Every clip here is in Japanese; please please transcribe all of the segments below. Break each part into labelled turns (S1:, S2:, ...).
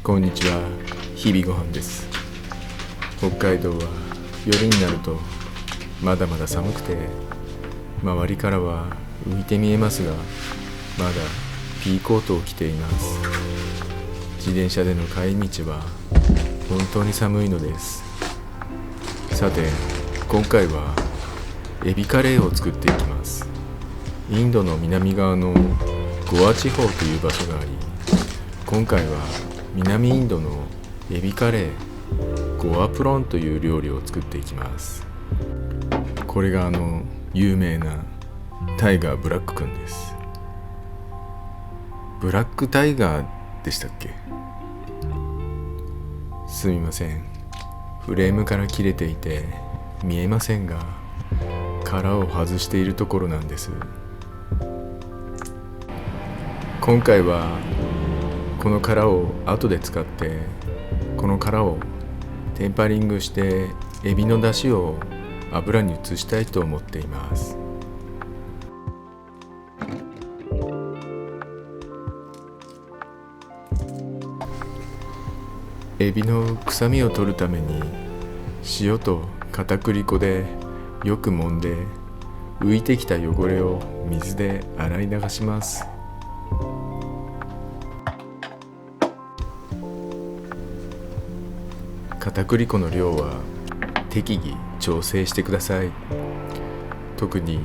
S1: こんにちは。日々ご飯です。北海道は夜になるとまだまだ寒くて、周りからは浮いて見えますが、まだピーコートを着ています。自転車での帰り道は本当に寒いのです。さて、今回はエビカレーを作っていきます。インドの南側のゴア地方という場所があり、今回は南インドのエビカレーゴアプロンという料理を作っていきます。これが有名なタイガーブラックくんです。ブラックタイガーでしたっけ？すみません、フレームから切れていて見えませんが、殻を外しているところなんです。今回はこの殻を後で使って、この殻をテンパリングしてエビの出汁を油に移したいと思っています。エビの臭みを取るために塩と片栗粉でよく揉んで、浮いてきた汚れを水で洗い流します。片栗粉の量は適宜調整してください。特に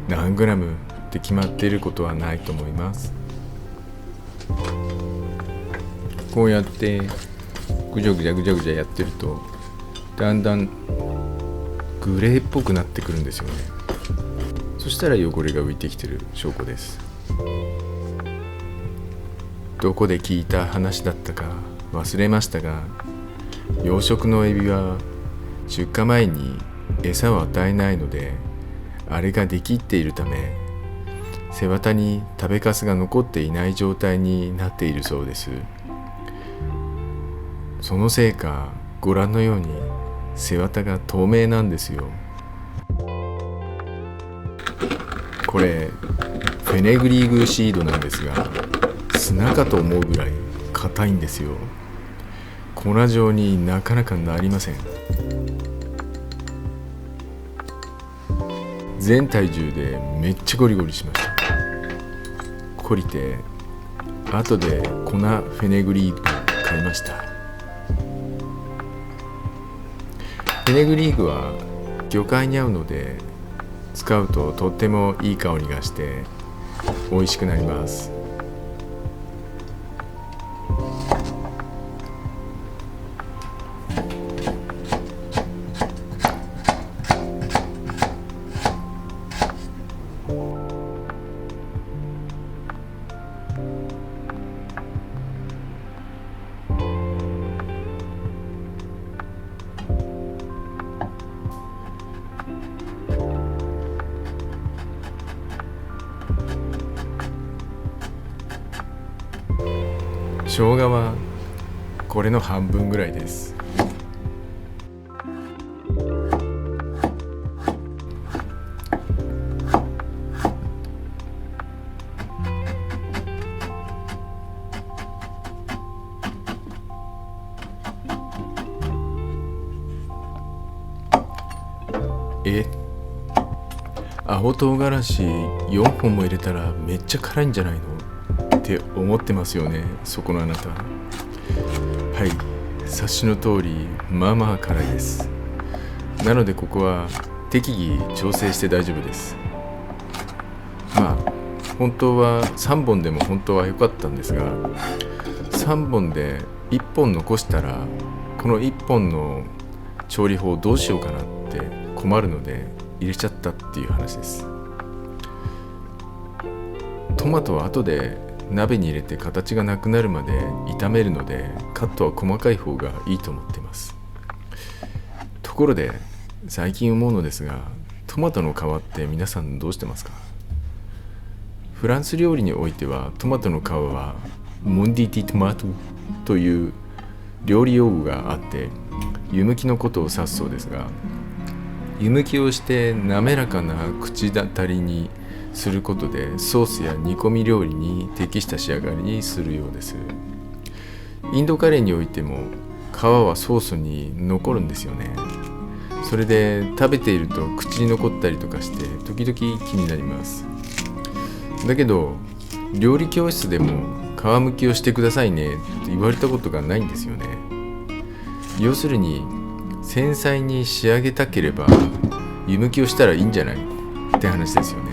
S1: 何グラムって決まっていることはないと思います。こうやってぐじゃぐじゃぐじゃぐじゃやってると、だんだんグレーっぽくなってくるんですよね。そしたら汚れが浮いてきてる証拠です。どこで聞いた話だったか忘れましたが、養殖のエビは出荷前に餌を与えないので、あれができっているため、背わたに食べかすが残っていない状態になっているそうです。そのせいか、ご覧のように背わたが透明なんですよ。これフェネグリーグシードなんですが、砂かと思うぐらい硬いんですよ。粉状になかなかなりません。全体重でめっちゃゴリゴリしました。懲りて後で粉フェネグリーグ買いました。フェネグリーグは魚介に合うので、使うととってもいい香りがして美味しくなります。生姜はこれの半分ぐらいです。青唐辛子4本も入れたらめっちゃ辛いんじゃないのって思ってますよね、そこのあなた。はい、察しの通りまあまあ辛いです。なのでここは適宜調整して大丈夫です。まあ本当は3本でも本当は良かったんですが、3本で1本残したら、この1本の調理法どうしようかなって困るので入れちゃったっていう話です。トマトは後で鍋に入れて形がなくなるまで炒めるので、カットは細かい方がいいと思っています。ところで最近思うのですが、トマトの皮って皆さんどうしてますか？フランス料理においてはトマトの皮はモンディティトマトという料理用語があって、湯むきのことを指すそうですが、湯むきをして滑らかな口当たりにすることで、ソースや煮込み料理に適した仕上がりにするようです。インドカレーにおいても皮はソースに残るんですよね。それで食べていると口に残ったりとかして時々気になります。だけど料理教室でも皮むきをしてくださいねって言われたことがないんですよね。要するに繊細に仕上げたければ湯むきをしたらいいんじゃないって話ですよね。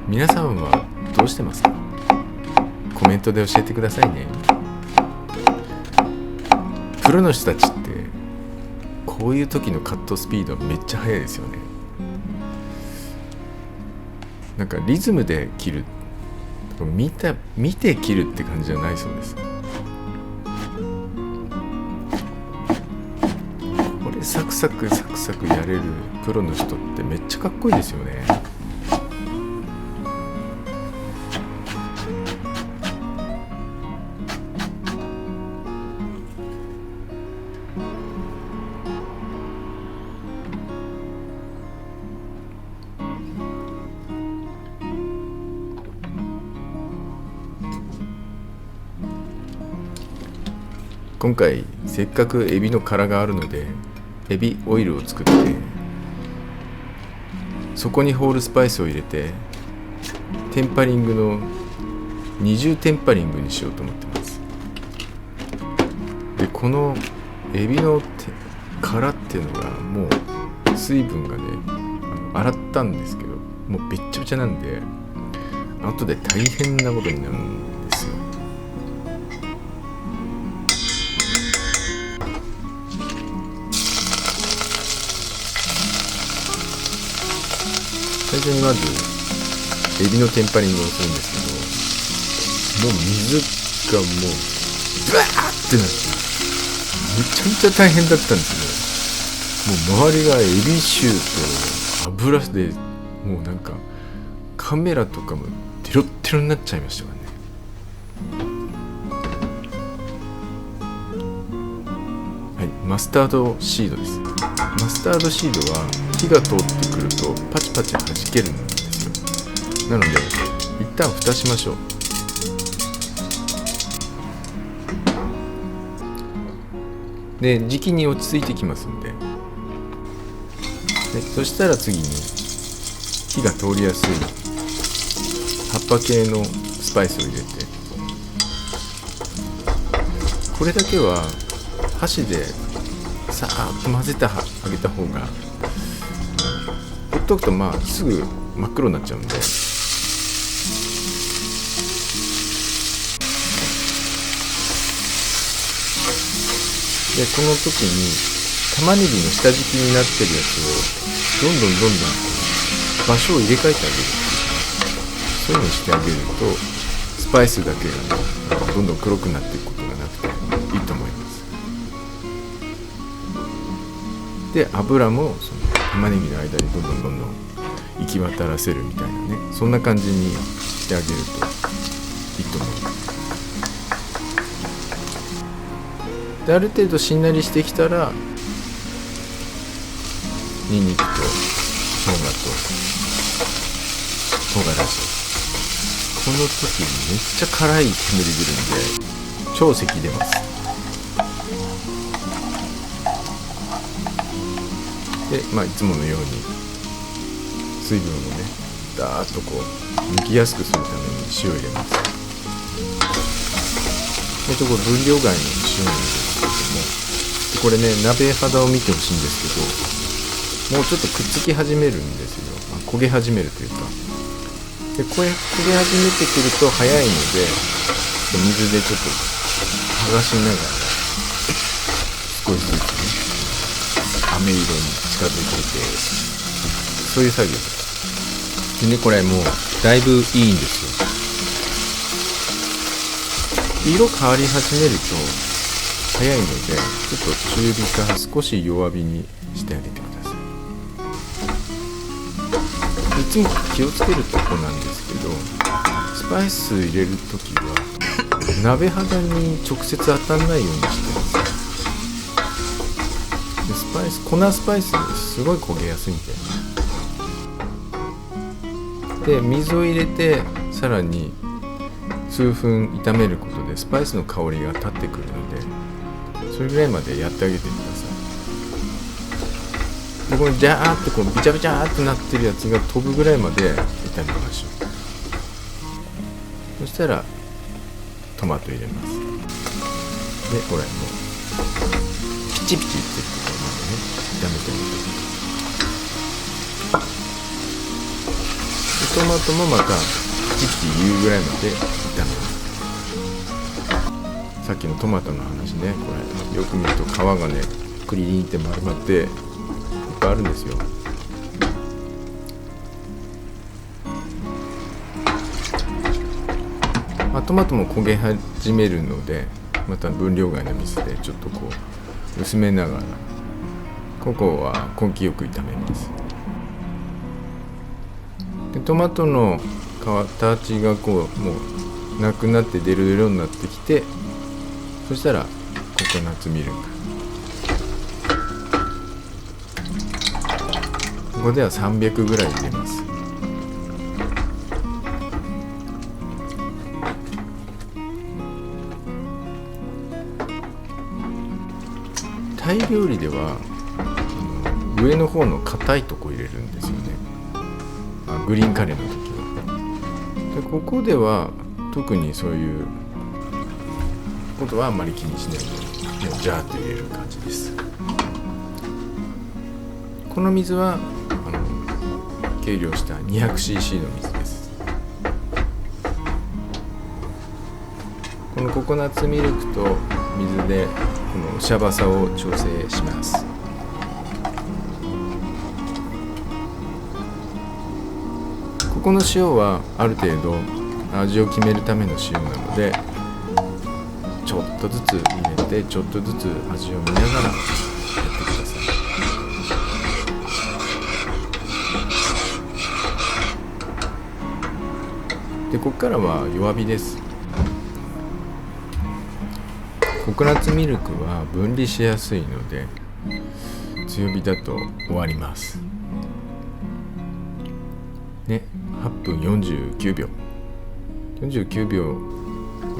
S1: 皆さんはどうしてますか？コメントで教えてくださいね。プロの人たちってこういう時のカットスピードめっちゃ速いですよね。なんかリズムで切る、見て切るって感じじゃないそうです。これサクサクやれるプロの人ってめっちゃかっこいいですよね。今回せっかくエビの殻があるのでエビオイルを作って、そこにホールスパイスを入れてテンパリングの二重テンパリングにしようと思ってます。でこのエビの殻っていうのがもう水分がね洗ったんですけどもうべっちゃべちゃなんで後で大変なことになるんですよ。最初にまずエビのテンパリングをするんですけど、もう水がもうブワーってなってめちゃめちゃ大変だったんですよ。もう周りがエビ臭と油でもうなんかカメラとかもテロッテロになっちゃいましたからね。はい、マスタードシードです。マスタードシードは火が通ってくるとパチパチ弾けるんですよ。なので一旦蓋しましょう。で時期に落ち着いてきますんで、そしたら次に火が通りやすい葉っぱ系のスパイスを入れて、これだけは箸でさーっと混ぜてあげた方が、ほっとくとまあすぐ真っ黒になっちゃうんで、でこの時に玉ねぎの下敷きになってるやつをどんどん場所を入れ替えてあげる、そういうのをしてあげるとスパイスだけが、ね、どんどん黒くなっていくことがなくていいと思います。で油もその玉ねぎの間にどんどん行き渡らせるみたいなね、そんな感じにしてあげるといいと思います。である程度しんなりしてきたらニンニクと生姜と唐辛子、この時にめっちゃ辛い煙出るんで超咳出ます。でいつものように水分をねダーッとこう抜きやすくするために塩を入れます。これ分量外の塩なんですけども、これね鍋肌を見てほしいんですけど、もうちょっとくっつき始めるんですよ。焦げ始めるというか、でこれ焦げ始めてくると早いので水でちょっと剥がしながら少しずつね飴色に近づいていて、そういう作業です。でねこれもうだいぶいいんですよ。色変わり始めると早いのでちょっと中火から少し弱火にしてあげてください。いつも気をつけるとこなんですけど、スパイス入れるときは鍋肌に直接当たらないようにしてます。で粉スパイスですごい焦げやすいんで、水を入れてさらに数分炒めることでスパイスの香りが立ってくるので、それぐらいまでやってあげてください。でこのジャーってこうビチャビチャーってなってるやつが飛ぶぐらいまで炒めましょう。そしたらトマト入れます。でこれもうピチピチってところまでね炒めてみて、トマトもまたピチピチ言うぐらいまで炒めます。さっきのトマトの話ね、これよく見ると皮がねクリリンって丸まっていっぱいあるんですよ。トマトも焦げ始めるので、また分量外の水でちょっとこう薄めながら、ここは根気よく炒めます。でトマトの形がこうもうなくなって出る色になってきて、そしたらココナッツミルク、ここでは300ぐらい入れます。タイ料理では上の方の硬いとこ入れるんですよね。グリーンカレーの時は。でここでは特にそういうことはあんまり気にしないで、もうジャーッと入れる感じです。この水は計量した 200cc の水です。このココナッツミルクと水でこのシャバさを調整します。ここの塩はある程度味を決めるための塩なので、ちょっとずつ入れてちょっとずつ味を見ながらやってください。でここからは弱火です。ココナッツミルクは分離しやすいので強火だと終わりますね。8分49秒49秒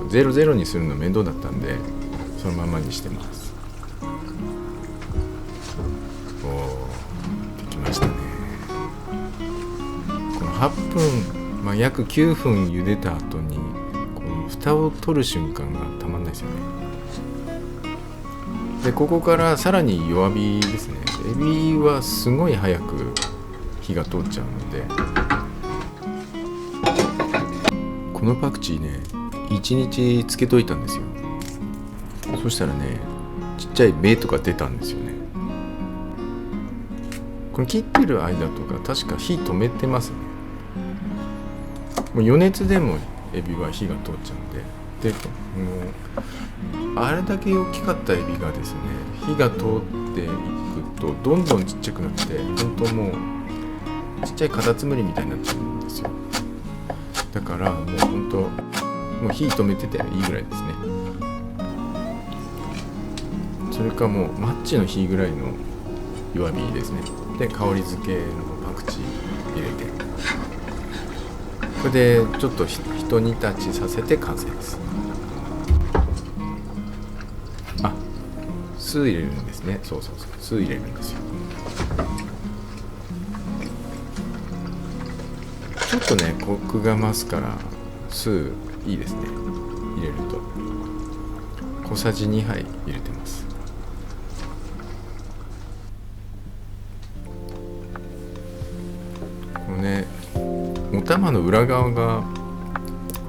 S1: 00にするの面倒だったんでそのままにしてます。おー、できましたね。この8分、約9分茹でた後にこの蓋を取る瞬間がたまんないですよね。でここからさらに弱火ですね。エビはすごい早く火が通っちゃうので、このパクチーね1日漬けといたんですよ。そしたらねちっちゃい芽とか出たんですよね。これ切ってる間とか確か火止めてますね。もう余熱でもエビは火が通っちゃうんで、もうあれだけ大きかったエビがですね火が通っていくとどんどんちっちゃくなって、本当もうちっちゃいカタツムリみたいになっちゃうんですよ。だからもう本当もう火止めてていいぐらいですね。それかもうマッチの火ぐらいの弱火ですね。で香り付けのパクチー入れて、これでちょっとひと煮立ちさせて完成です。酢入れるんですね。そう酢入れるんですよ。ちょっとねコクが増すから酢いいですね。入れると小さじ2杯入れてます。このねお玉の裏側が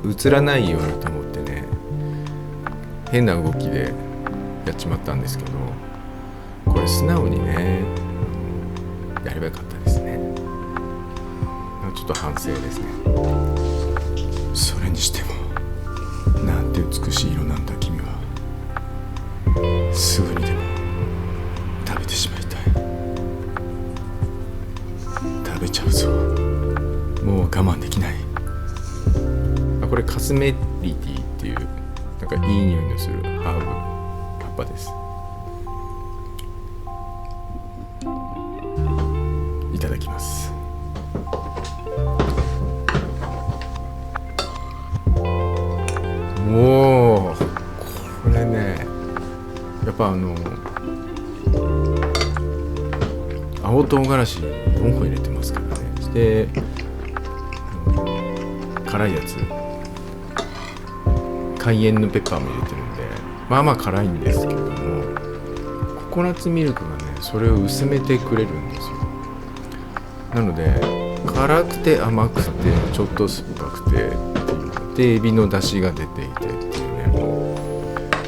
S1: 映らないようにと思ってね変な動きでやっちまったんですけど、これ素直にねやればよかったですね。ちょっと反省ですね。それにしてもなんて美しい色なんだ君は。すぐにでも食べてしまいたい。食べちゃうぞ。もう我慢できない。これカスメリティっていうなんかいい匂いのするハーブ葉っぱです。いただきます。やっぱ青唐辛子4個入れてますからね。で辛いやつカイエンヌペッパーも入れてるんで、まあまあ辛いんですけれども、ココナッツミルクがねそれを薄めてくれるんですよ。なので辛くて甘くてちょっと酸っぱくてでエビの出汁が出ていてっていうね、も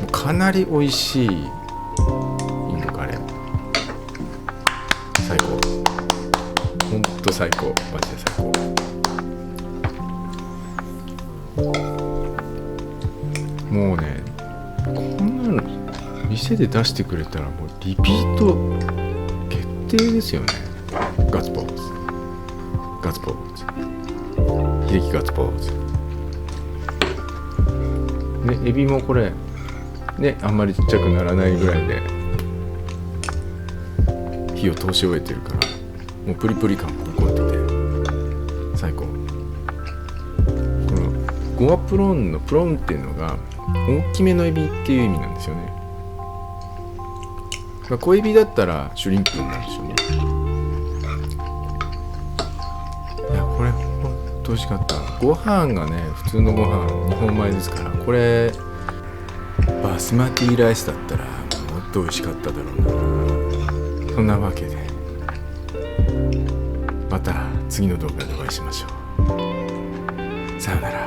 S1: うかなり美味しいインドカレー。最高、ほんと最高、マジで最高。もうね、こんなの店で出してくれたらもうリピート決定ですよね。ガッツポーズ、ガッツポーズ、秀樹ガッツポーズね。エビもこれね、あんまりちっちゃくならないぐらいで火を通し終えてるから、もうプリプリ感も残ってて最高。このゴアプロンのプロンっていうのが大きめのエビっていう意味なんですよね。まあ、小エビだったらシュリンプになるでしょうね。いや、これほんと美味しかった。ご飯がね、普通のご飯日本米ですから、これバスマティライスだったらもっと美味しかっただろうな。そんなわけでまた次の動画でお会いしましょう。さよなら。